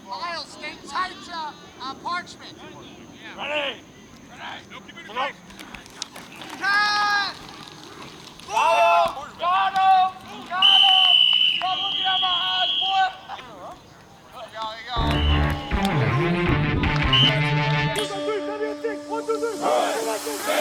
Miles, stay tight to Parchment. Ready. Come on. Cut! Got him! Stop looking at my eyes, boy! There you go. 1, 2, 3.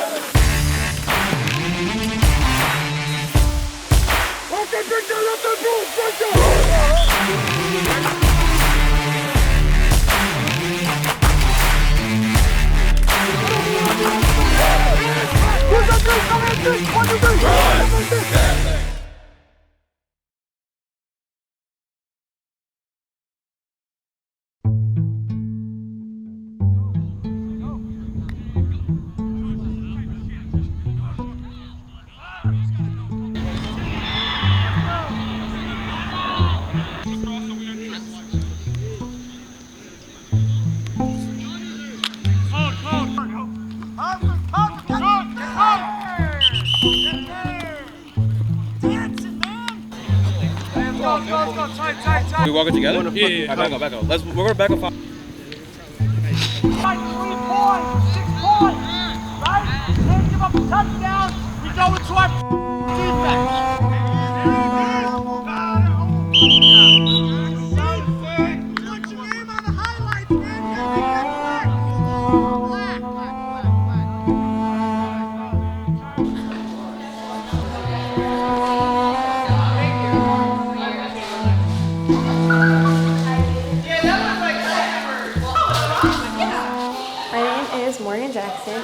We walk it together? Yeah. Back up. We're gonna back up 5. 3 points, 6 points, right? Can't give up a touchdown. We go into our defense. Put your name on the highlights, man.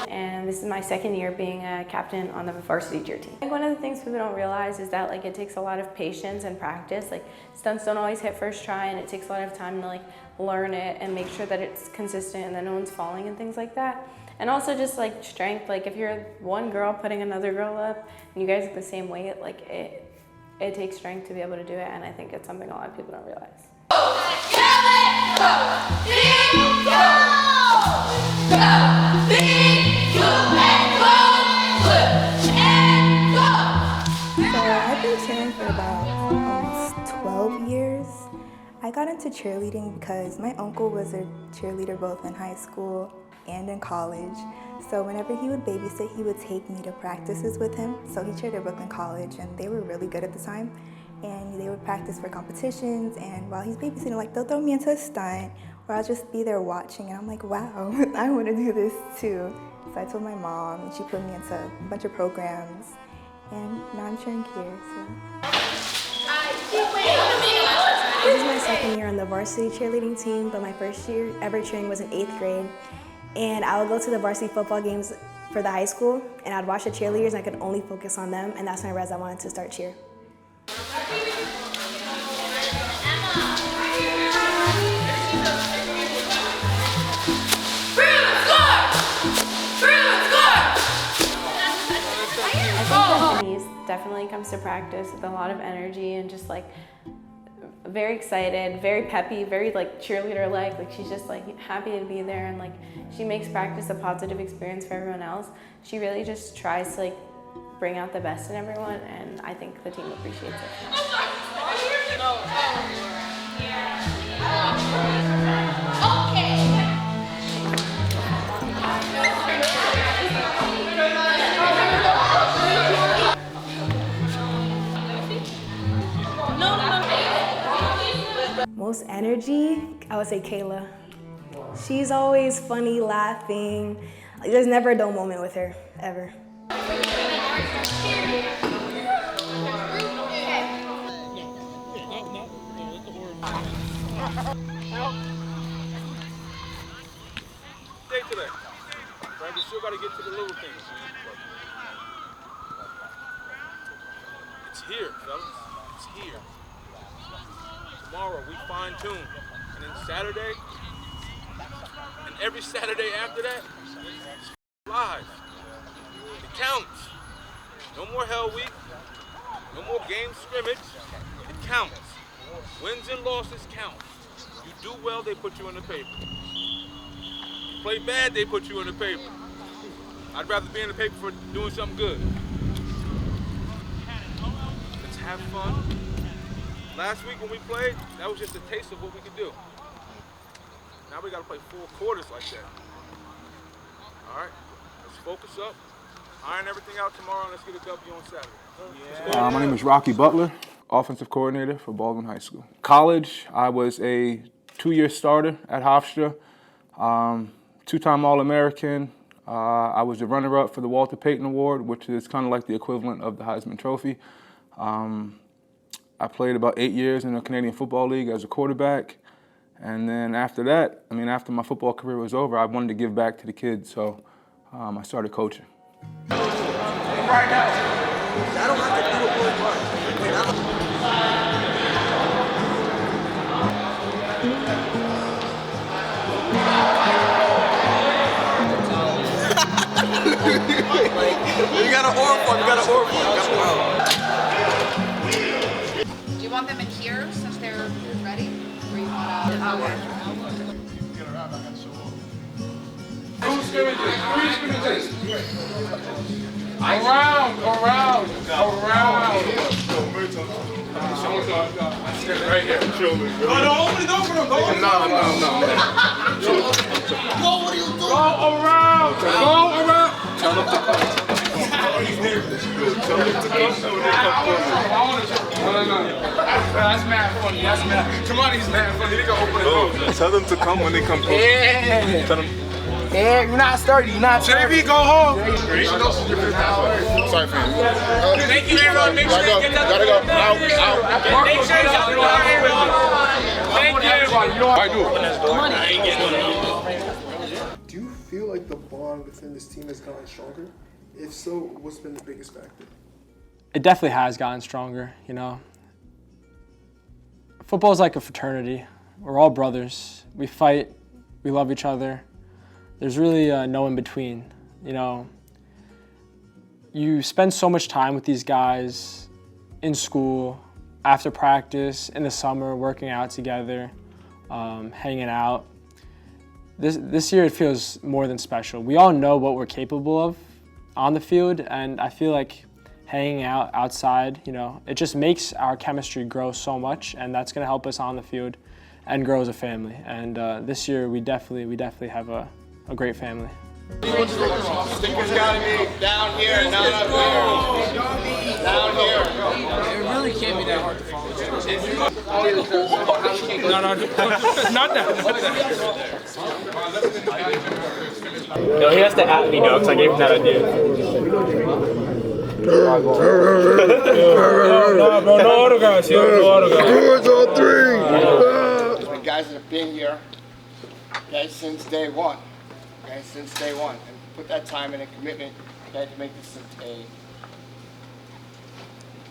And this is my second year being a captain on the varsity cheer team. I think one of the things people don't realize is that it takes a lot of patience and practice. Stunts don't always hit first try, and it takes a lot of time to learn it and make sure that it's consistent and that no one's falling and things like that. And also just strength. If you're one girl putting another girl up and you guys are the same weight, it takes strength to be able to do it, and I think it's something a lot of people don't realize. I've been cheering for about almost 12 years. I got into cheerleading because my uncle was a cheerleader both in high school and in college. So whenever he would babysit, he would take me to practices with him. So he cheered at Brooklyn College, and they were really good at the time. And they would practice for competitions, and while he's babysitting, they'll throw me into a stunt, or I'll just be there watching, and I'm like, wow, I want to do this too. So I told my mom, and she put me into a bunch of programs, and now I'm cheering here. This is my second year on the varsity cheerleading team, but my first year ever cheering was in 8th grade. And I would go to the varsity football games for the high school, and I'd watch the cheerleaders, and I could only focus on them, and that's when I realized I wanted to start cheer. Definitely comes to practice with a lot of energy and just very excited, very peppy, very cheerleader-like. She's just happy to be there, and she makes practice a positive experience for everyone else. She really just tries to bring out the best in everyone, and I think the team appreciates it. Most energy, I would say Kayla. She's always funny, laughing. There's never a dull moment with her, ever. Stay today. Right? You still got to get to the little things. It's here, fellas. It's here. Tomorrow we fine tune, and then Saturday, and every Saturday after that, it's live. It counts. No more Hell Week. No more game scrimmage. It counts. Wins and losses count. You do well, they put you in the paper. You play bad, they put you in the paper. I'd rather be in the paper for doing something good. have fun. Last week when we played, that was just a taste of what we could do. Now we got to play full quarters like that. All right, let's focus up, iron everything out tomorrow, and let's get a W on Saturday. My name is Rocky Butler, offensive coordinator for Baldwin High School. College, I was a 2-year starter at Hofstra, 2-time All-American. I was the runner-up for the Walter Payton Award, which is kind of like the equivalent of the Heisman Trophy. I played about 8 years in the Canadian Football League as a quarterback. And then after that, after my football career was over, I wanted to give back to the kids, so I started coaching. Right now. I don't have to do it really hard. You got an oar form, Do you want them in here since they're ready? Or you want to... Around. Right here. No, open the door for them. No. Go, what are you doing? Go around. Tell them to come. No. That's mad funny. Come on, he's mad funny. They gonna open the door. Tell them to come when they come close. Yeah. Tell them. Yeah, you're not sturdy. JV, go home. Sorry, fam. Thank you, everyone. Make sure you get that. Gotta go. Out. Make sure you Thank you. Do you feel like the bond within this team has gotten stronger? If so, what's been the biggest factor? It definitely has gotten stronger, you know. Football is like a fraternity. We're all brothers. We fight. We love each other. There's really no in between, you know. You spend so much time with these guys in school, after practice, in the summer, working out together, hanging out. This year it feels more than special. We all know what we're capable of on the field, and I feel like hanging out outside, you know, it just makes our chemistry grow so much, and that's going to help us on the field and grow as a family. And this year we definitely have a great family. Stickers gotta be down here, not up here. Down here. It really can't be that hard to follow. No, not that. No, he has to at me now because I gave him that idea. No autographs, no autographs. All three. The guys that have been here, okay, since day one. Okay, since day one, and put that time and a commitment, okay, to make this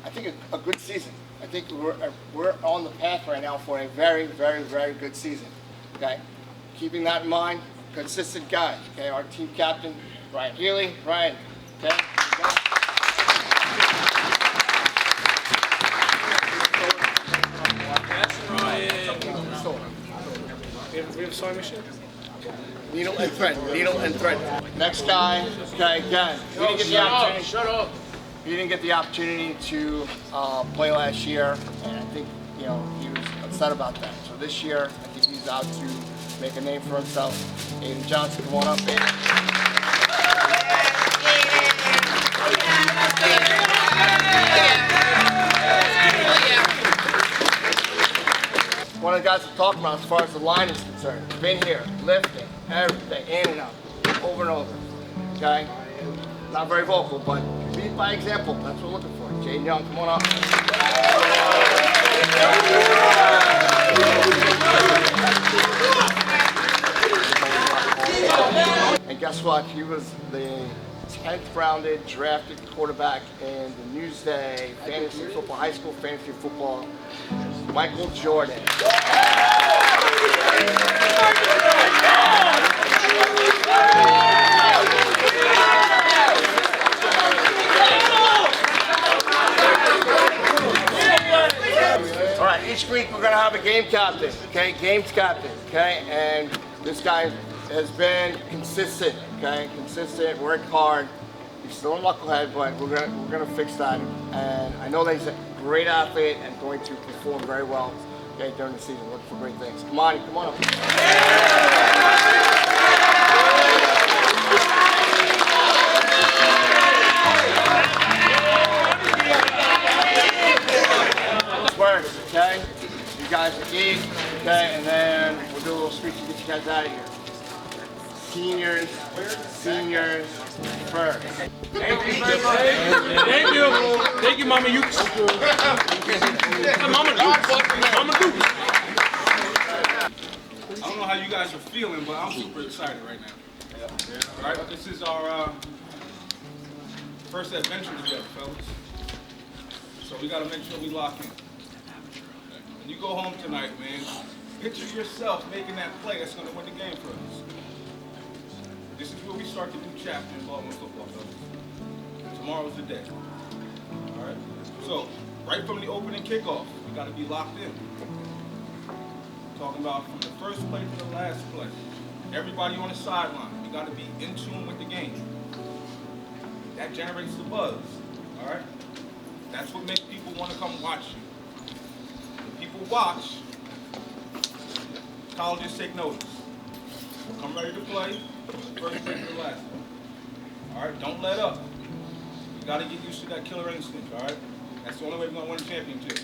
I think a good season. I think we're on the path right now for a very, very, very good season. Okay, keeping that in mind, consistent guy. Okay, our team captain, Ryan Healy. Ryan, okay. We have a sewing machine? Needle and thread. Next guy, okay, again, he didn't get the opportunity. Shut up. He didn't get the opportunity to play last year, and I think, you know, he was upset about that. So this year, I think he's out to make a name for himself. Aiden Johnson, come on up, Aiden. One of the guys to talk about as far as the line is concerned. Been here, lifting, everything, in and out, over and over. Okay? Not very vocal, but lead by example. That's what we're looking for. Jaden Young, come on up. And guess what? He was the 10th rounded drafted quarterback in the Newsday Fantasy Football, High School Fantasy Football, Michael Jordan. All right, each week we're going to have a game captain, okay? Games captain, okay? And this guy has been consistent, okay? Consistent, worked hard. He's still a knucklehead, but we're gonna fix that. And I know that he's a great athlete and going to perform very well during the season. Looking for great things. Come on up. Words, okay? You guys eat, okay? And then we'll do a little speech to get you guys out of here. Seniors first. Thank you very much. Thank you, Mama. Mama do. I don't know how you guys are feeling, but I'm super excited right now. All right, this is our first adventure together, fellas. So we got to make sure we lock in. When you go home tonight, man, picture yourself making that play that's going to win the game for us. This is where we start the new chapter in Baldwin football, fellas. Tomorrow's the day. All right? So, right from the opening kickoff, we got to be locked in. Talking about from the first play to the last play. Everybody on the sideline, we got to be in tune with the game. That generates the buzz. All right? That's what makes people want to come watch you. When people watch, colleges take notice. Come ready to play. First play to the last one. All right, don't let up. You got to get used to that killer instinct, all right? That's the only way we're going to win a championship.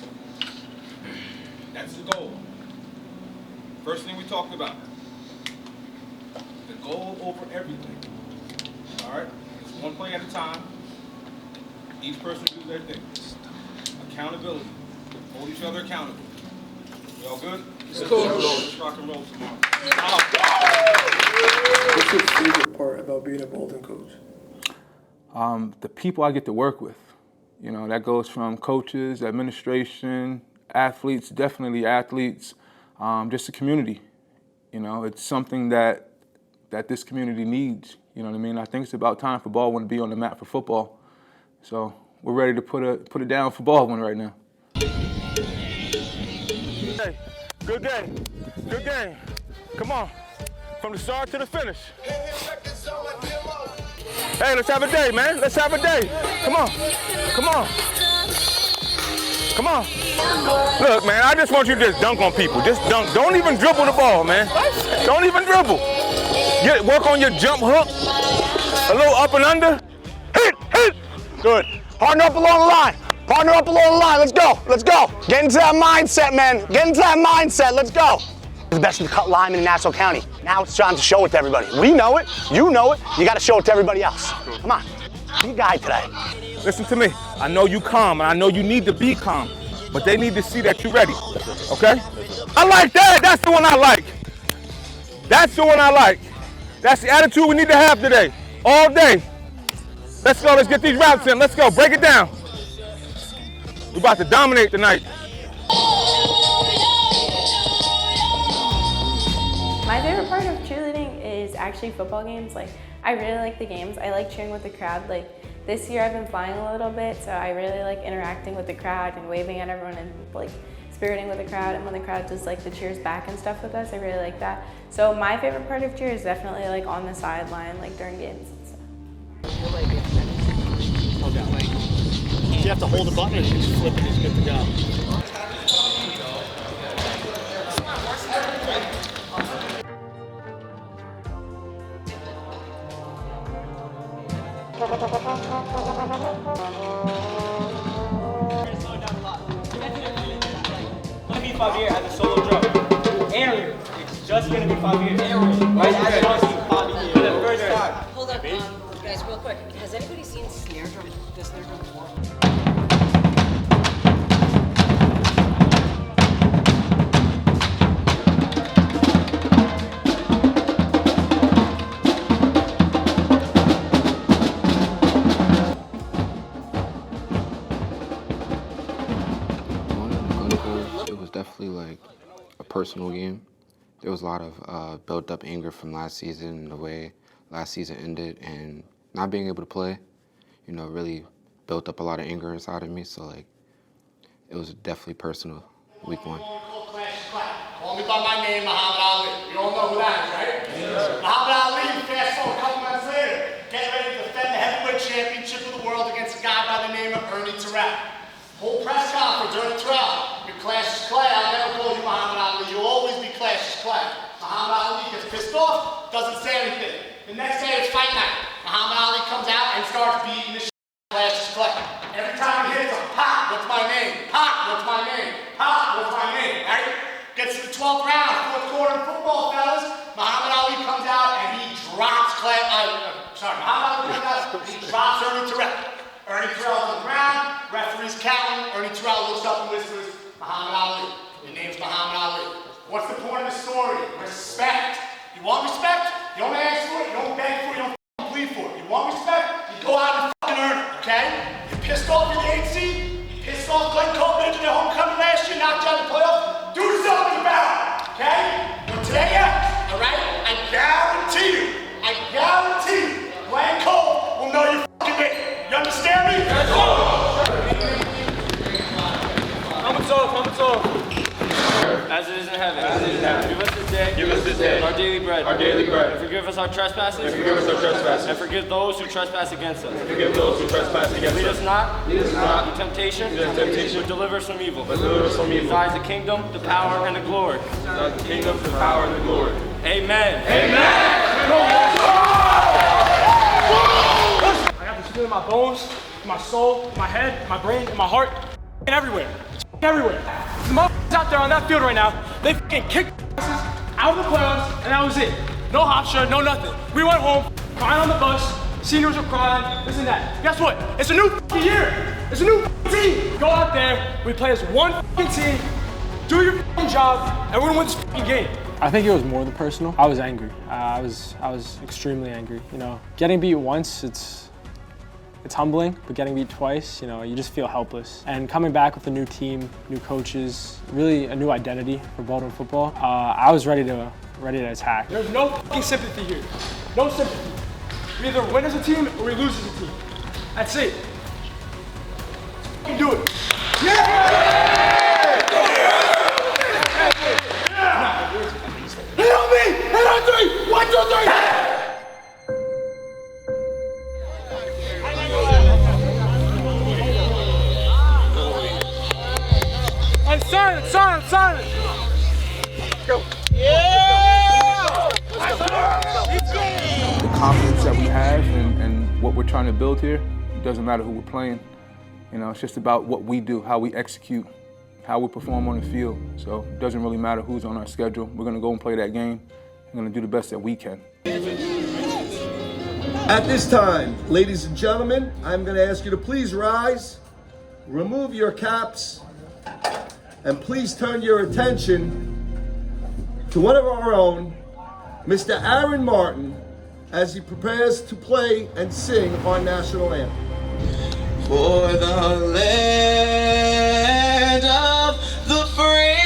That's the goal. First thing we talked about. The goal over everything. All right? It's one play at a time. Each person do their thing. Accountability. Hold each other accountable. You all good? Cool. Let's rock and roll tomorrow. What's your favorite part about being a Baldwin coach? The people I get to work with. You know, that goes from coaches, administration, athletes, definitely athletes, just the community. You know, it's something that this community needs. You know what I mean? I think it's about time for Baldwin to be on the map for football. So we're ready to put it down for Baldwin right now. Hey, good game. Good game. Come on. From the start to the finish. Hey, let's have a day, man. Let's have a day. Come on. Come on. Come on. Look, man, I just want you to just dunk on people. Just dunk. Don't even dribble the ball, man. Don't even dribble. Work on your jump hook. A little up and under. Hit. Good. Partner up along the line. Partner up along the line. Let's go. Let's go. Get into that mindset, man. Get into that mindset. Let's go. The best in the cut lineman in Nassau County. Now it's time to show it to everybody. We know it. You know it. You got to show it to everybody else. Come on. Be a guy today. Listen to me. I know you calm, and I know you need to be calm, but they need to see that you're ready, okay? I like that. That's the one I like. That's the one I like. That's the attitude we need to have today, all day. Let's go. Let's get these routes in. Let's go. Break it down. We're about to dominate tonight. My favorite part of cheerleading is actually football games. Like, I really like the games. I like cheering with the crowd. Like, this year I've been flying a little bit, so I really like interacting with the crowd and waving at everyone and like spiriting with the crowd. And when the crowd does like the cheers back and stuff with us, I really like that. So my favorite part of cheer is definitely like on the sideline, like during games and stuff. You have to hold the button and you just flip it, it's good to go. Fahier has a solo drum. Aaron, it's just gonna be Fahier. Right? As Fahier. For the first time. Hold up, guys, real quick. Has anybody seen this snare drum before? It was definitely like a personal game. There was a lot of built up anger from last season and the way last season ended, and not being able to play, you know, really built up a lot of anger inside of me. So like, it was definitely personal, week one. Call me by my name, Muhammad Ali. You all know who that is, right? Yes. Muhammad Ali, fast forward a couple months later, getting ready to defend the heavyweight championship of the world against a guy by the name of Ernie Terrell. Whole press conference, Ernie Terrell. Your Cassius Clay, I'll never call you Muhammad Ali. You'll always be Cassius Clay. Muhammad Ali gets pissed off, doesn't say anything. The next day it's fight night. Muhammad Ali comes out and starts beating the shit out of Cassius Clay. Every time he hits him, Pop, what's my name? Pop, what's my name? Pop, what's my name? Right? Gets to the 12th round, 4th quarter in football, fellas. Muhammad Ali comes out and he drops Muhammad Ali comes out and he drops Ernie Terrell. Ernie Terrell's on the ground, referee's counting. Ernie Terrell looks up and whispers, Muhammad Ali. Your name's Muhammad Ali. What's the point of the story? Respect. You want respect? You don't ask for it, you don't beg for it, you don't plead for it. You want respect? You go out and fucking earn it, okay? You pissed off your 8th seed, you pissed off Glenn Coleman into their homecoming last year, knocked you out of the playoffs. Do something about it, okay? But today, all right, I guarantee you, Glenn Cole will know your fucking name. You understand me? Helmets off. As it is in heaven. Give us this day. Our daily bread. And forgive us our trespasses. And forgive those who trespass against us. Lead us not into temptation. But deliver us from evil. Thine is the kingdom, the power, and the glory. Amen. I got this feeling in my bones, in my soul, in my head, in my brain, in my heart, and everywhere. It's everywhere. The motherfuckers out there on that field right now, they fucking kicked asses out of the playoffs, and that was it. No Hofstra, no nothing. We went home, crying on the bus, seniors were crying, this and that. Guess what? It's a new fucking year. It's a new team. Go out there, we play as one fucking team, do your fucking job, and we're gonna win this fucking game. I think it was more than personal. I was angry. I was extremely angry. You know, getting beat once, it's humbling, but getting beat twice, you know, you just feel helpless. And coming back with a new team, new coaches, really a new identity for Baldwin football, I was ready to attack. There's no fucking sympathy here. No sympathy. We either win as a team or we lose as a team. That's it. Let's do it. Yeah! Hit on me! Hit on 3! 1, 2, 3! Silent! Go. Yeah! The confidence that we have and what we're trying to build here, it doesn't matter who we're playing. You know, it's just about what we do, how we execute, how we perform on the field. So it doesn't really matter who's on our schedule. We're going to go and play that game. We're going to do the best that we can. At this time, ladies and gentlemen, I'm going to ask you to please rise, remove your caps, and please turn your attention to one of our own, Mr. Aaron Martin, as he prepares to play and sing our national anthem. For the land of the free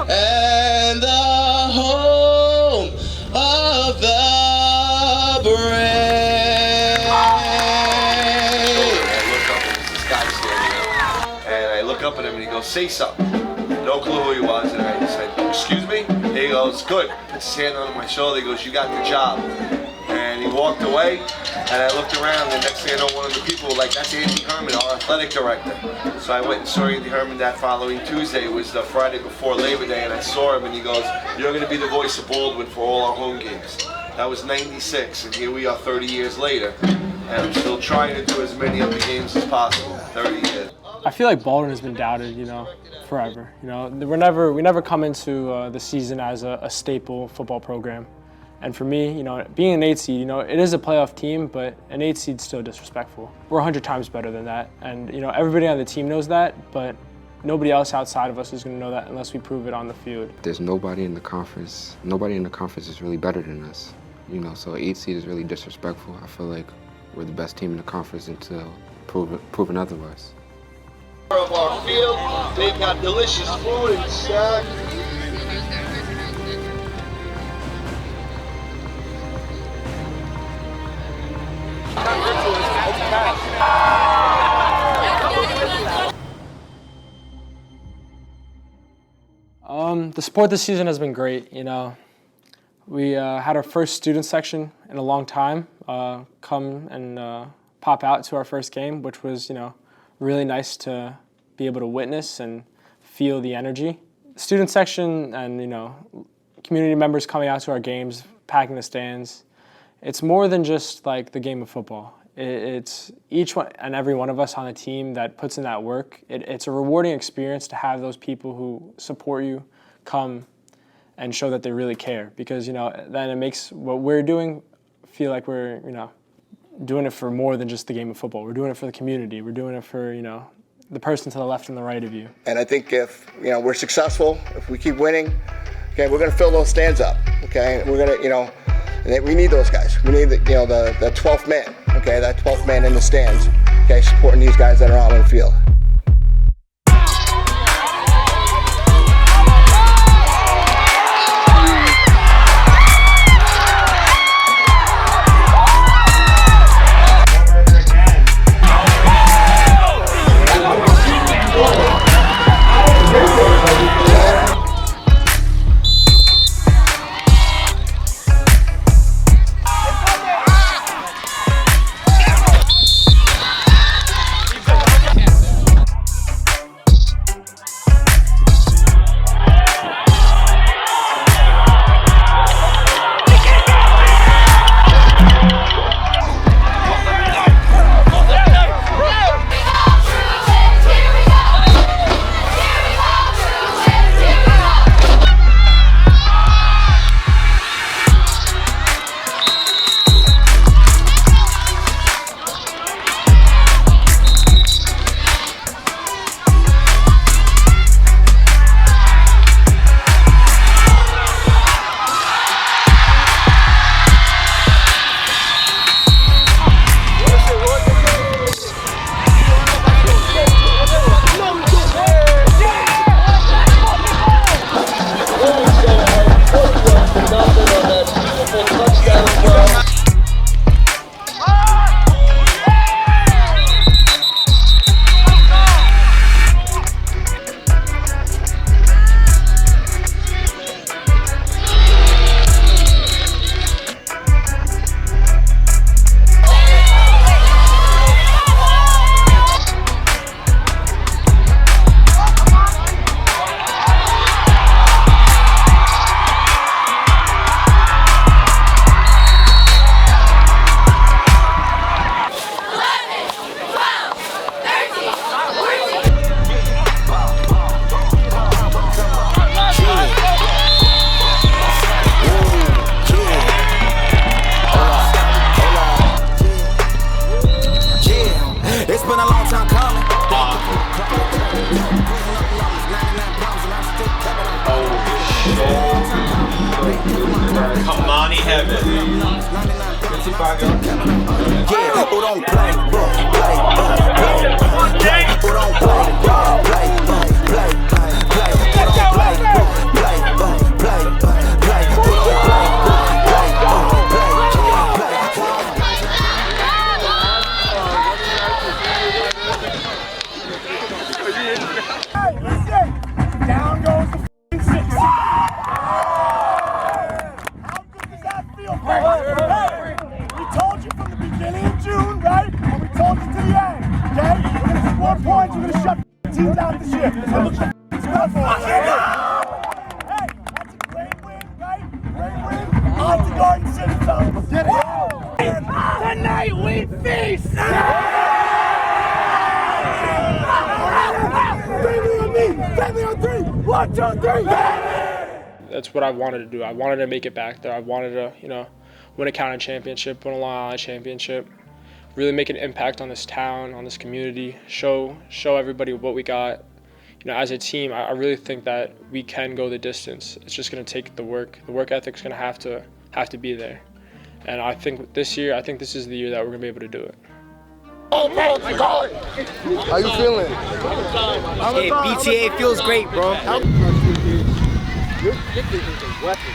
and the home of the brave. Up at him and he goes, say something. No clue who he was, and I said, excuse me? He goes, good. Puts his hand on my shoulder, he goes, you got the job. And he walked away, and I looked around, and the next thing I know, one of the people were like, that's Andy Herman, our athletic director. So I went and saw Andy Herman that following Tuesday. It was the Friday before Labor Day, and I saw him, and he goes, you're going to be the voice of Baldwin for all our home games. That was '96, and here we are 30 years later, and I'm still trying to do as many of the games as possible, 30 years. I feel like Baldwin has been doubted, you know, forever. You know, we never come into the season as a staple football program. And for me, you know, being an 8 seed, you know, it is a playoff team, but an 8 seed's still disrespectful. We're 100 times better than that. And, you know, everybody on the team knows that, but nobody else outside of us is going to know that unless we prove it on the field. There's nobody in the conference is really better than us. You know, so 8 seed is really disrespectful. I feel like we're the best team in the conference until proven otherwise. Of our field, they've got delicious food and snack. The sport this season has been great. You know, we had our first student section in a long time come and pop out to our first game, which was, really nice to be able to witness and feel the energy. Student section and, community members coming out to our games, packing the stands. It's more than just like the game of football. It's each one and every one of us on the team that puts in that work. It's a rewarding experience to have those people who support you come and show that they really care, because then it makes what we're doing feel like we're doing it for more than just the game of football. We're doing it for the community. We're doing it for the person to the left and the right of you. And I think if we're successful, if we keep winning, okay, we're going to fill those stands up. Okay, we're going to and we need those guys. We need the 12th man. Okay, that 12th man in the stands. Okay, supporting these guys that are out on the field. Kamani heaven. Yeah, who don't play, play, who don't play, down goes the f***ing 6. How good does that feel? Hey, we told you from the beginning of June, right? And we told you to the end, okay? We're going to score points, we're going to shut teams out this year. And look at the score for us. Hey, that's a great win, right? Great win. On to Garden City, fellas. Let's get it. Tonight we feast! Family on 3! 1, 2, 3! That's what I wanted to do. I wanted to make it back there. I wanted to, win a county championship, win a Long Island championship, really make an impact on this town, on this community, show everybody what we got. As a team, I really think that we can go the distance. It's just going to take the work. The work ethic's going to have to be there. And I think this is the year that we're going to be able to do it. How you feeling? Hey, BTA feels great, bro. Your kicker is a weapon.